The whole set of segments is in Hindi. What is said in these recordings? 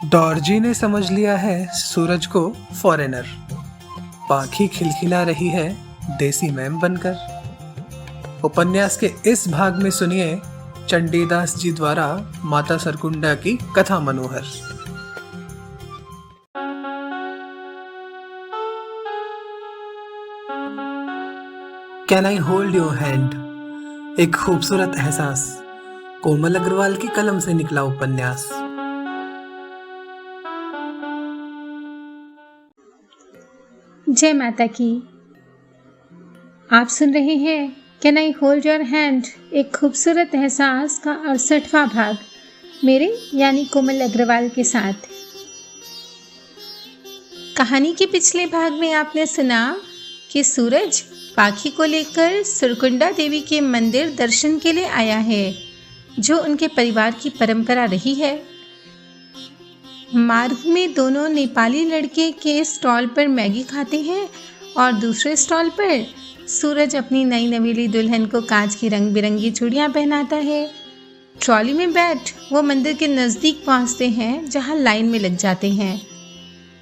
डॉर्जी ने समझ लिया है सूरज को फॉरेनर। पाखी खिलखिला रही है देसी मैम बनकर। उपन्यास के इस भाग में सुनिए चंडीदास जी द्वारा माता सरकुंडा की कथा मनोहर। Can I hold your hand, एक खूबसूरत एहसास। कोमल अग्रवाल की कलम से निकला उपन्यास। जय माता की। आप सुन रहे हैं can I hold your hand, एक खूबसूरत एहसास का 68वां भाग, मेरे यानी कोमल अग्रवाल के साथ। कहानी के पिछले भाग में आपने सुना कि सूरज पाखी को लेकर सुरकुंडा देवी के मंदिर दर्शन के लिए आया है, जो उनके परिवार की परंपरा रही है। मार्ग में दोनों नेपाली लड़के के स्टॉल पर मैगी खाते हैं और दूसरे स्टॉल पर सूरज अपनी नई नवेली दुल्हन को कांच की रंग बिरंगी चूड़ियां पहनाता है। ट्रॉली में बैठ वो मंदिर के नज़दीक पहुंचते हैं, जहां लाइन में लग जाते हैं।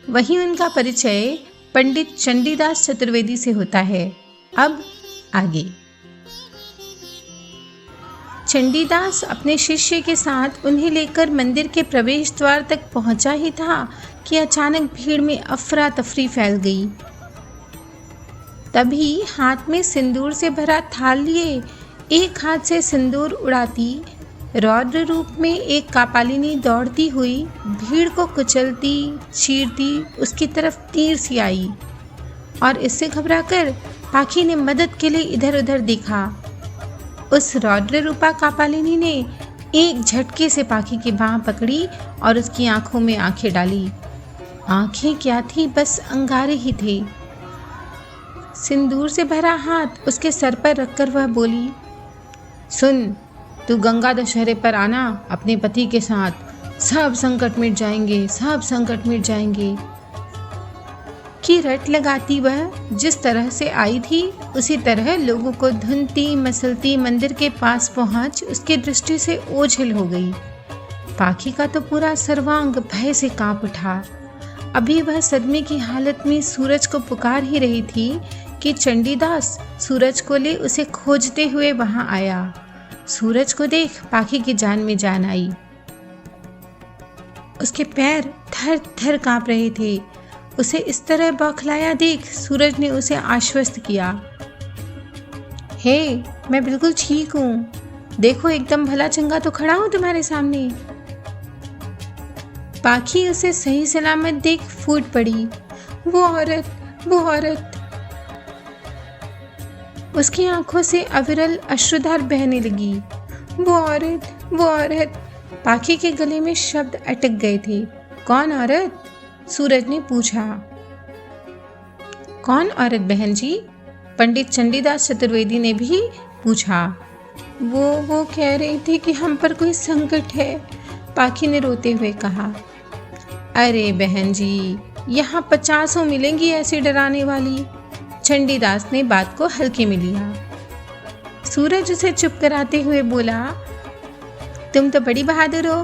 वहीं उनका परिचय पंडित चंडीदास चतुर्वेदी से होता है। अब आगे। चंडीदास अपने शिष्य के साथ उन्हें लेकर मंदिर के प्रवेश द्वार तक पहुंचा ही था कि अचानक भीड़ में अफरा तफरी फैल गई। तभी हाथ में सिंदूर से भरा थाल लिए एक हाथ से सिंदूर उड़ाती रौद्र रूप में एक कापालिनी दौड़ती हुई भीड़ को कुचलती चीरती उसकी तरफ तीर सी आई, और इससे घबराकर पाखी ने मदद के लिए इधर उधर देखा। उस रौद्र रूपा कापालिनी ने एक झटके से पाखी की बाँह पकड़ी और उसकी आंखों में आंखें डाली। आंखें क्या थी, बस अंगारे ही थे। सिंदूर से भरा हाथ उसके सर पर रखकर वह बोली, सुन, तू गंगा दशहरे पर आना अपने पति के साथ, सब संकट मिट जाएंगे, सब संकट मिट जाएंगे। की रट लगाती वह जिस तरह से आई थी, उसी तरह लोगों को धुनती मसलती मंदिर के पास पहुंच उसकी दृष्टि से ओझल हो गई। पाखी का तो पूरा सर्वांग भय से कांप उठा। अभी वह सदमे की हालत में सूरज को पुकार ही रही थी कि चंडीदास सूरज को ले उसे खोजते हुए वहां आया। सूरज को देख पाखी की जान में जान आई। उसके पैर थर थर कांप रहे थे। उसे इस तरह बौखलाया देख सूरज ने उसे आश्वस्त किया, हे, मैं बिल्कुल ठीक हूँ, देखो एकदम भला चंगा तो खड़ा हूँ तुम्हारे सामने। पाखी उसे सही सलामत देख फूट पड़ी, वो औरत, वो औरत। उसकी आंखों से अविरल अश्रुधार बहने लगी। वो औरत, वो औरत। पाखी के गले में शब्द अटक गए थे। कौन औरत? सूरज ने पूछा। कौन औरत बहन जी? पंडित चंडीदास चतुर्वेदी ने भी पूछा। वो कह रही थी कि हम पर कोई संकट है, पाखी ने रोते हुए कहा। अरे बहन जी, यहाँ 50 मिलेंगी ऐसी डराने वाली। चंडीदास ने बात को हल्के में लिया। सूरज उसे चुप कराते हुए बोला, तुम तो बड़ी बहादुर हो।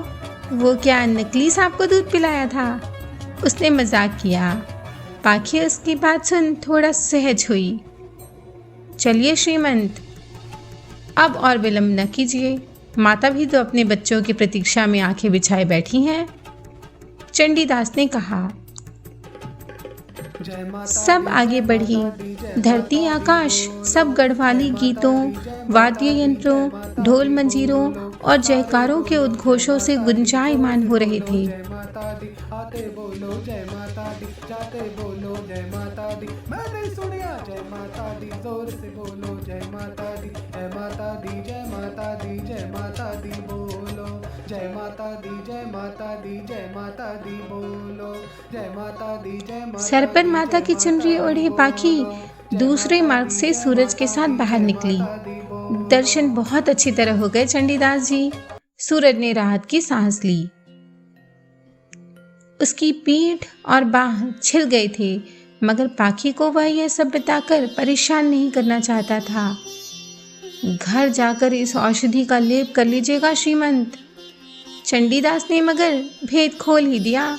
वो क्या नकली सांप को दूध पिलाया था? उसने मजाक किया। पाखी उसकी बात सुन थोड़ा सहज हुई। चलिए श्रीमंत, अब और विलंब न कीजिए, माता भी तो अपने बच्चों की प्रतीक्षा में आंखें बिछाए बैठी हैं। चंडीदास ने कहा। सब आगे बढ़ी। धरती आकाश सब गढ़वाली गीतों, वाद्य यंत्रों, ढोल मंजीरों और जयकारों के उद्घोषों से गुंजायमान हो रहे थे। आते बोलो जय माता दी, जाते बोलो जय माता दी, मैंने सुनिया जय माता दी, जोर से बोलो जय माता दी, जय माता दी, जय माता दी, जय माता दी बोलो, जय माता दी, जय माता दी, जय माता दी बोलो, जय माता दी, जय माता। सर पर माता की चुनरी ओढ़े पाखी दूसरे मार्ग से सूरज के साथ बाहर निकली। दर्शन बहुत अच्छी तरह हो गए चंडीदास जी। सूरज ने राहत की सांस ली। उसकी पीठ और बाह छिल गए थे, मगर पाखी को वह यह सब बताकर परेशान नहीं करना चाहता था। घर जाकर इस औषधि का लेप कर लीजिएगा श्रीमंत। चंडीदास ने मगर भेद खोल ही दिया।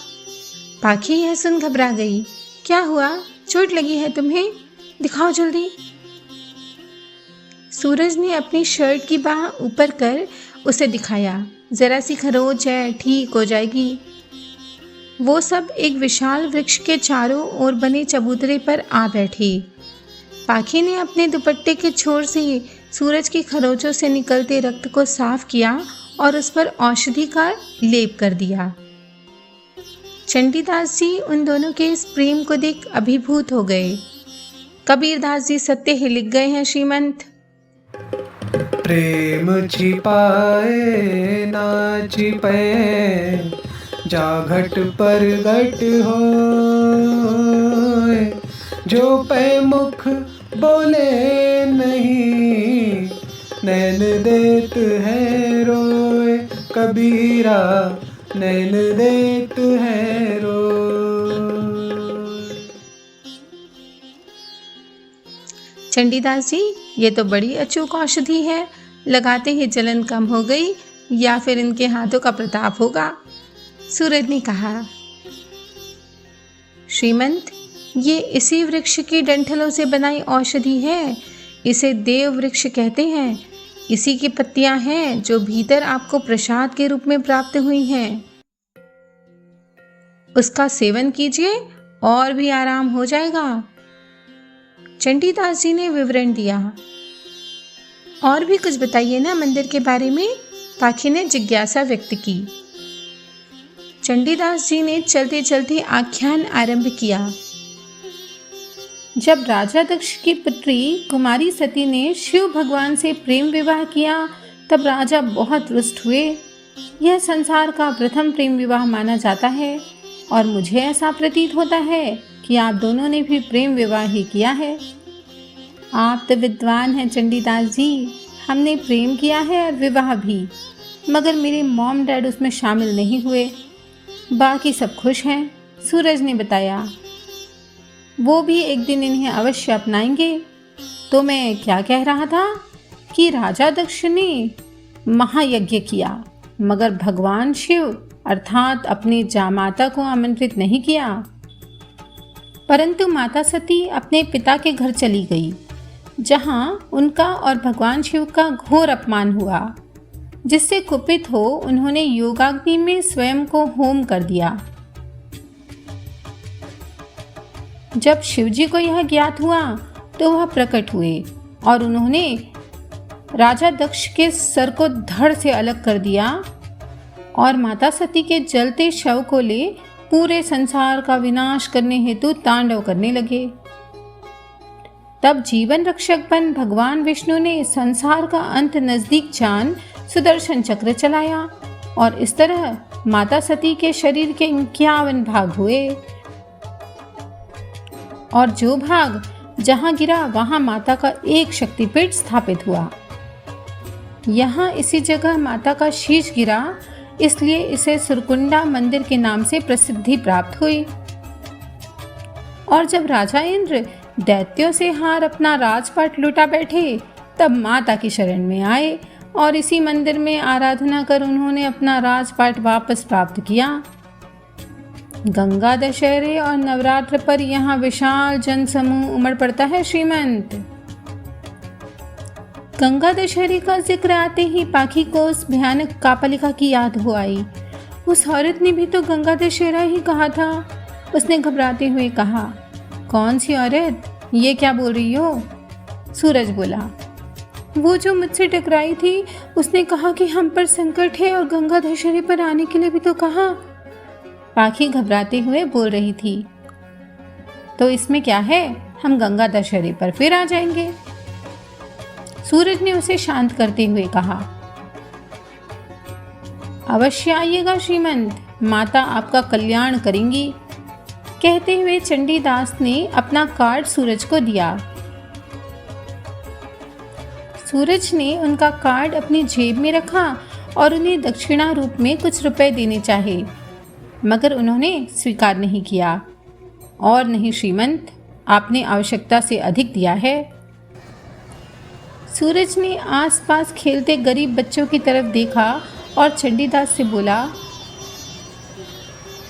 पाखी यह सुन घबरा गई। क्या हुआ? चोट लगी है तुम्हें? दिखाओ जल्दी। सूरज ने अपनी शर्ट की बाह ऊपर कर उसे दिखाया। जरा सी खरोच है, ठीक हो जाएगी। वो सब एक विशाल वृक्ष के चारों ओर बने चबूतरे पर आ बैठे। पाखी ने अपने दुपट्टे के छोर से सूरज की खरोचों से निकलते रक्त को साफ किया और उस पर औषधि का लेप कर दिया। चंडीदास जी उन दोनों के इस प्रेम को देख अभिभूत हो गए। कबीरदास जी सत्य ही लिख गए हैं श्रीमंत। प्रेम छिपाए ना छिपे, जा घट पर घट होए, जो पे मुख बोले नहीं, नैन देत है रोए, कबीरा नैन देत है रोए। चंडीदास जी, ये तो बड़ी अचूक औषधि है। लगाते ही जलन कम हो गई, या फिर इनके हाथों का प्रताप होगा। सूरज ने कहा, श्रीमंत, ये इसी वृक्ष की डंठलों से बनाई औषधि है। इसे देव वृक्ष कहते हैं। इसी की पत्तियां हैं जो भीतर आपको प्रसाद के रूप में प्राप्त हुई हैं। उसका सेवन कीजिए और भी आराम हो जाएगा। चंडीदास जी ने विवरण दिया। और भी कुछ बताइए ना मंदिर के बारे में, पाखी ने जिज्ञासा व्यक्त की। चंडीदास जी ने चलते चलते आख्यान आरंभ किया। जब राजा दक्ष की पुत्री कुमारी सती ने शिव भगवान से प्रेम विवाह किया, तब राजा बहुत रुष्ट हुए। यह संसार का प्रथम प्रेम विवाह माना जाता है और मुझे ऐसा प्रतीत होता है कि आप दोनों ने भी प्रेम विवाह ही किया है। आप तो विद्वान हैं चंडीदास जी। हमने प्रेम किया है और विवाह भी, मगर मेरे मॉम डैड उसमें शामिल नहीं हुए। बाकी सब खुश हैं, सूरज ने बताया। वो भी एक दिन इन्हें अवश्य अपनाएंगे। तो मैं क्या कह रहा था कि राजा दक्ष ने महायज्ञ किया, मगर भगवान शिव अर्थात अपनी जामाता को आमंत्रित नहीं किया। परंतु माता सती अपने पिता के घर चली गई, जहां उनका और भगवान शिव का घोर अपमान हुआ, जिससे कुपित हो उन्होंने योगाग्नि में स्वयं को होम कर दिया। जब शिवजी को यह ज्ञात हुआ तो वह प्रकट हुए और उन्होंने राजा दक्ष के सर को धड़ से अलग कर दिया और माता सती के जलते शव को ले पूरे संसार का विनाश करने हेतु तांडव करने लगे। तब जीवन रक्षक बन भगवान विष्णु ने संसार का अंत नजदीक जान सुदर्शन चक्र चलाया और इस तरह माता सती के शरीर के 51 भाग हुए और जो भाग जहां गिरा वहां माता का एक शक्तिपीठ स्थापित हुआ। यहाँ इसी जगह माता का शीश गिरा, इसलिए इसे सुरकुंडा मंदिर के नाम से प्रसिद्धि प्राप्त हुई। और जब राजा इंद्र दैत्यों से हार अपना राजपाट लुटा बैठे, तब माता की शरण में आए और इसी मंदिर में आराधना कर उन्होंने अपना राजपाट वापस प्राप्त किया। गंगा दशहरे और नवरात्र पर यहाँ विशाल जन समूह उमड़ पड़ता है श्रीमंत। गंगा दशहरे का जिक्र आते ही पाखी को उस भयानक कापालिका की याद हो आई। उस औरत ने भी तो गंगा दशहरा ही कहा था। उसने घबराते हुए कहा, कौन सी औरत? ये क्या बोल रही हो? सूरज बोला, वो जो मुझसे टकराई थी, उसने कहा कि हम पर संकट है और गंगा दशहरे पर आने के लिए भी तो कहा। पाखी घबराते हुए बोल रही थी, तो इसमें क्या है, हम गंगा दशहरे पर फिर आ जाएंगे। सूरज ने उसे शांत करते हुए कहा, अवश्य आइएगा श्रीमंत, माता आपका कल्याण करेंगी। कहते हुए चंडीदास ने अपना कार्ड सूरज को दिया। सूरज ने उनका कार्ड अपनी जेब में रखा और उन्हें दक्षिणा रूप में कुछ रुपए देने चाहे, मगर उन्होंने स्वीकार नहीं किया। और नहीं श्रीमंत, आपने आवश्यकता से अधिक दिया है। सूरज ने आसपास खेलते गरीब बच्चों की तरफ देखा और चंडीदास से बोला,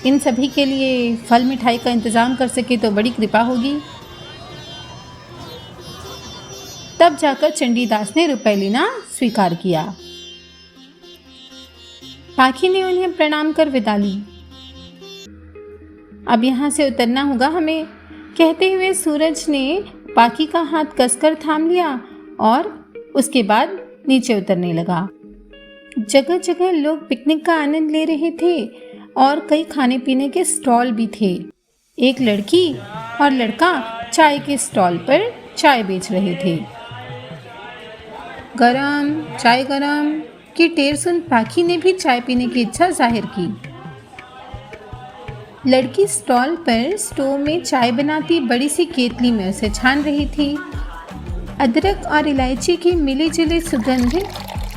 इन सभी के लिए फल मिठाई का इंतज़ाम कर सके तो बड़ी कृपा होगी। तब जाकर चंडीदास ने रुपए लेना स्वीकार किया। पाखी ने उन्हें प्रणाम कर विदा ली। अब यहाँ से उतरना होगा हमें, कहते हुए सूरज ने पाखी का हाथ कसकर थाम लिया और उसके बाद नीचे उतरने लगा। जगह जगह लोग पिकनिक का आनंद ले रहे थे और कई खाने पीने के स्टॉल भी थे। एक लड़की और लड़का चाय के स्टॉल पर चाय बेच रहे थे। गरम चाय गरम की टेर सुन पाखी ने भी चाय पीने की इच्छा जाहिर की। लड़की स्टॉल पर स्टोव में चाय बनाती बड़ी सी केतली में उसे छान रही थी। अदरक और इलायची की मिली जुली सुगंध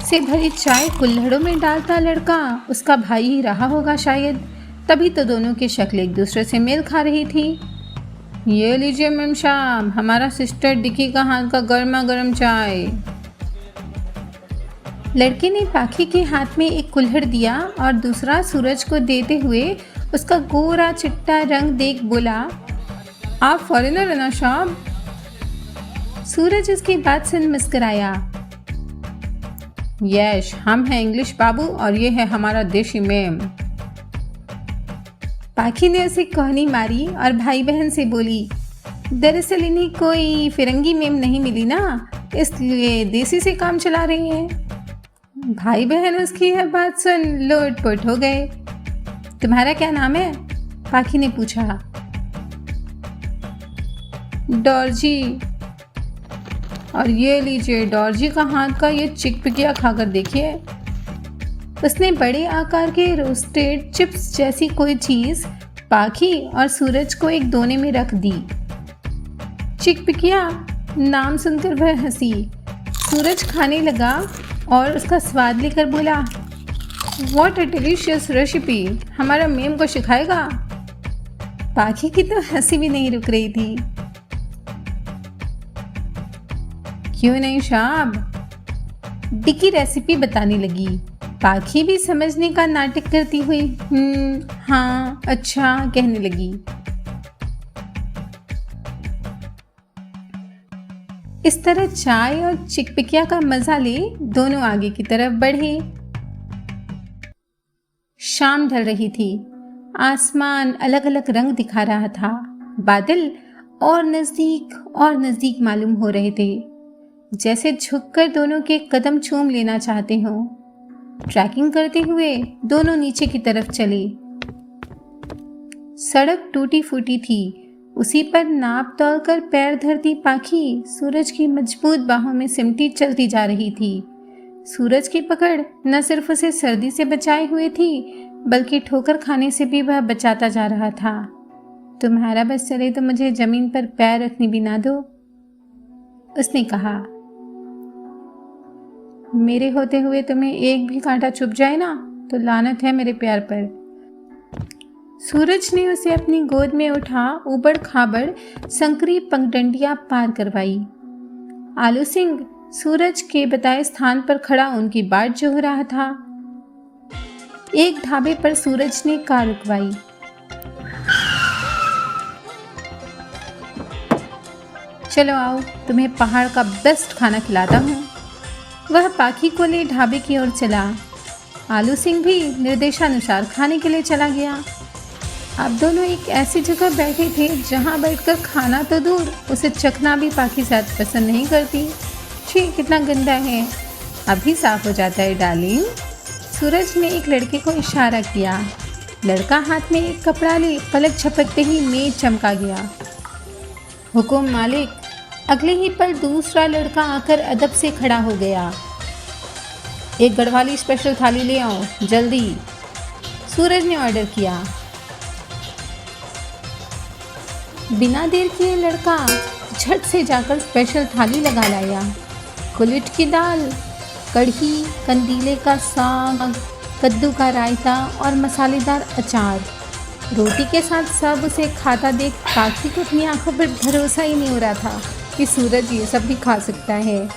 से भरी चाय कुल्हड़ों में डालता लड़का उसका भाई ही रहा होगा शायद, तभी तो दोनों की शक्ल एक दूसरे से मेल खा रही थी। ये लीजिए मैम साहब, हमारा सिस्टर डिकी का हाथ का गर्मा गर्म चाय। लड़के ने पाखी के हाथ में एक कुल्हड़ दिया और दूसरा सूरज को देते हुए उसका गोरा चिट्टा रंग देख बोला, आप फॉरेनर है ना साहब? सूरज उसकी बात सुन मुस्कुराया। यश, हम हैं इंग्लिश बाबू और ये है हमारा देशी मेम। पाखी ने उसे कहनी मारी और भाई बहन से बोली, दरअसल इन्हें कोई फिरंगी मेम नहीं मिली ना, इसलिए देसी से काम चला रही हैं। भाई बहन उसकी यह बात सुन लोटपोट हो गए। तुम्हारा क्या नाम है? पाखी ने पूछा। डॉर्जी। और ये लीजिए डॉर्जी का हाथ का ये चिकपिकिया खाकर देखिए। उसने बड़े आकार के रोस्टेड चिप्स जैसी कोई चीज़ पाखी और सूरज को एक दोने में रख दी। चिकपिकिया नाम सुनकर वह हंसी। सूरज खाने लगा और उसका स्वाद लेकर बोला, व्हाट अ डिलीशियस रेसिपी, हमारा मेम को सिखाएगा? पाखी की तो हंसी भी नहीं रुक रही थी। क्यों नहीं साहब? डिकी रेसिपी बताने लगी। पाखी भी समझने का नाटक करती हुई हाँ अच्छा कहने लगी। इस तरह चाय और चिकपिकिया का मजा ले दोनों आगे की तरफ बढ़े। शाम ढल रही थी। आसमान अलग अलग रंग दिखा रहा था। बादल और नजदीक मालूम हो रहे थे, जैसे झुककर दोनों के कदम चूम लेना चाहते हों। ट्रैकिंग करते हुए दोनों नीचे की तरफ चले। सड़क टूटी फूटी थी। उसी पर नाप तोल कर पैर धरती पाखी सूरज की मजबूत बाहों में सिमटी चलती जा रही थी। सूरज की पकड़ न सिर्फ उसे सर्दी से बचाए हुए थी, बल्कि ठोकर खाने से भी वह बचाता जा रहा था। तुम्हारा बस चले तो मुझे जमीन पर पैर रखने भी ना दो, उसने कहा। मेरे होते हुए तुम्हें एक भी कांटा चुभ जाए ना तो लानत है मेरे प्यार पर। सूरज ने उसे अपनी गोद में उठा ऊबड़ खाबड़ संकरी पगडंडियां पार करवाई। आलू सिंह सूरज के बताए स्थान पर खड़ा उनकी बाट जोह रहा था। एक ढाबे पर सूरज ने कार रुकवाई। चलो आओ, तुम्हें पहाड़ का बेस्ट खाना खिलाता हूँ। वह पाखी को ले ढाबे की ओर चला। आलू सिंह भी निर्देशानुसार खाने के लिए चला गया। अब दोनों एक ऐसी जगह बैठे थे जहाँ बैठकर खाना तो दूर, उसे चखना भी पाखी साथ पसंद नहीं करती। छी, कितना गंदा है, अभी साफ हो जाता है डार्लिंग। सूरज ने एक लड़के को इशारा किया। लड़का हाथ में एक कपड़ा ले पलक झपकते ही मेज चमका गया। हुकुम मालिक। अगले ही पल दूसरा लड़का आकर अदब से खड़ा हो गया। एक गढ़वाली स्पेशल थाली ले आओ जल्दी, सूरज ने ऑर्डर किया। बिना देर किए लड़का झट से जाकर स्पेशल थाली लगा लाया। कुलिट की दाल, कढ़ी, कंदीले का साग, कद्दू का रायता और मसालेदार अचार। रोटी के साथ सब उसे खाता देख पाखी को अपनी आंखों पर भरोसा ही नहीं हो रहा था कि सूरज ये सब भी खा सकता है।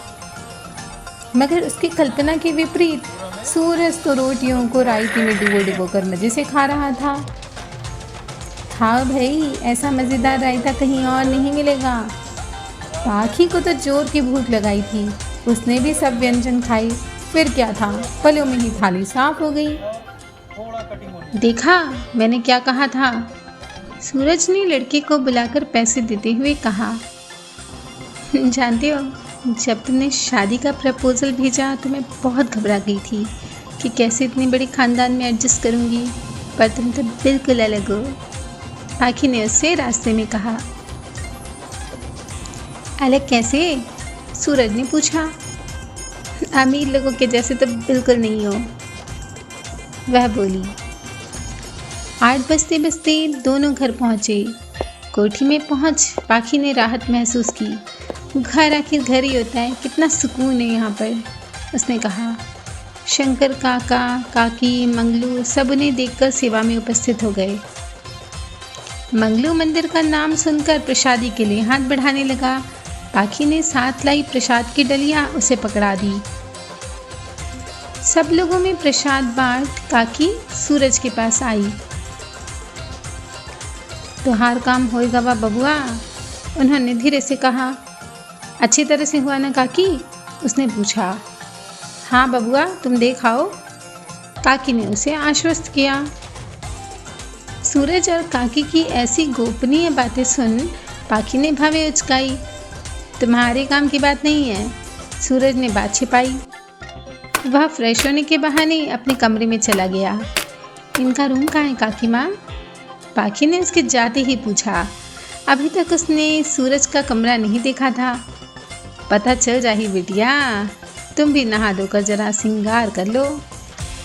मगर उसकी कल्पना के विपरीत सूरज तो रोटियों को रायते में डुबो डुबो कर मज़े से खा रहा था। हाँ भाई, ऐसा मज़ेदार रायता कहीं और नहीं मिलेगा। पाखी को तो जोर की भूख लगाई थी, उसने भी सब व्यंजन खाए। फिर क्या था, पलों में ही थाली साफ हो गई। देखा, मैंने क्या कहा था। सूरज ने लड़के को बुलाकर पैसे देते हुए कहा, जानते हो, जब तुमने शादी का प्रपोज़ल भेजा तो मैं बहुत घबरा गई थी कि कैसे इतनी बड़ी ख़ानदान में एडजस्ट करूँगी, पर तुम तो बिल्कुल अलग हो। पाखी ने उससे रास्ते में कहा। अलग कैसे? सूरज ने पूछा। अमीर लोगों के जैसे तो बिल्कुल नहीं हो, वह बोली। 8 बजते बजते दोनों घर पहुँचे। कोठी में पहुँच पाखी ने राहत महसूस की। घर आखिर घर ही होता है, कितना सुकून है यहाँ पर, उसने कहा। शंकर काका, काकी, मंगलू सब उन्हें देखकर सेवा में उपस्थित हो गए। मंगलू मंदिर का नाम सुनकर प्रसादी के लिए हाथ बढ़ाने लगा। पाखी ने साथ लाई प्रसाद की डलियाँ उसे पकड़ा दी। सब लोगों में प्रसाद बांट काकी सूरज के पास आई। तुहार काम होएगा वा बबुआ, उन्होंने धीरे से कहा। अच्छी तरह से हुआ ना काकी, उसने पूछा। हाँ बबुआ, तुम देख आओ, काकी ने उसे आश्वस्त किया। सूरज और काकी की ऐसी गोपनीय बातें सुन पाखी ने भवें उचकाई। तुम्हारे काम की बात नहीं है, सूरज ने बात छिपाई। वह फ्रेश होने के बहाने अपने कमरे में चला गया। इनका रूम कहाँ है काकी माँ? पाखी ने उसके जाते ही पूछा। अभी तक उसने सूरज का कमरा नहीं देखा था। पता चल जाही बिटिया, तुम भी नहा धोकर जरा श्रृंगार कर लो,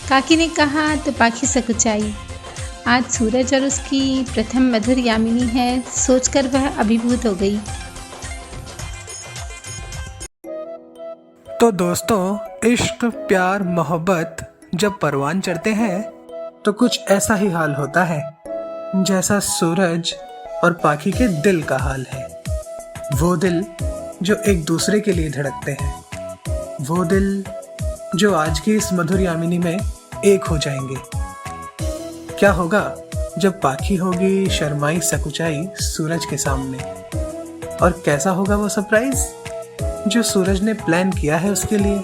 काकी ने कहा तो पाखी सकुचाई। आज सूरज और उसकी प्रथम मधुर यामिनी है, सोचकर वह अभिभूत हो गई। तो दोस्तों, इश्क, प्यार, मोहब्बत जब परवान चढ़ते हैं तो कुछ ऐसा ही हाल होता है जैसा सूरज और पाखी के दिल का हाल है। वो दिल जो एक दूसरे के लिए धड़कते हैं, वो दिल जो आज की इस मधुर यामिनी में एक हो जाएंगे। क्या होगा जब पाखी होगी शर्माई सकुचाई सूरज के सामने, और कैसा होगा वो सरप्राइज जो सूरज ने प्लान किया है उसके लिए?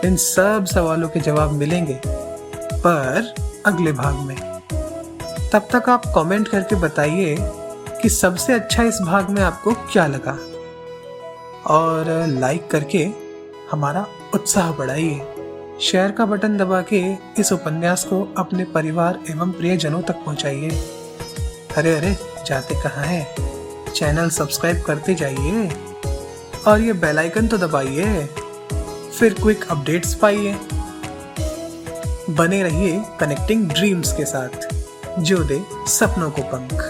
इन सब सवालों के जवाब मिलेंगे पर अगले भाग में। तब तक आप कमेंट करके बताइए कि सबसे अच्छा इस भाग में आपको क्या लगा, और लाइक करके हमारा उत्साह बढ़ाइए। शेयर का बटन दबा के इस उपन्यास को अपने परिवार एवं प्रियजनों तक पहुंचाइए। अरे अरे, जाते कहाँ हैं? चैनल सब्सक्राइब करते जाइए और ये बेल आइकन तो दबाइए, फिर क्विक अपडेट्स पाइए। बने रहिए कनेक्टिंग ड्रीम्स के साथ, जो दे सपनों को पंख।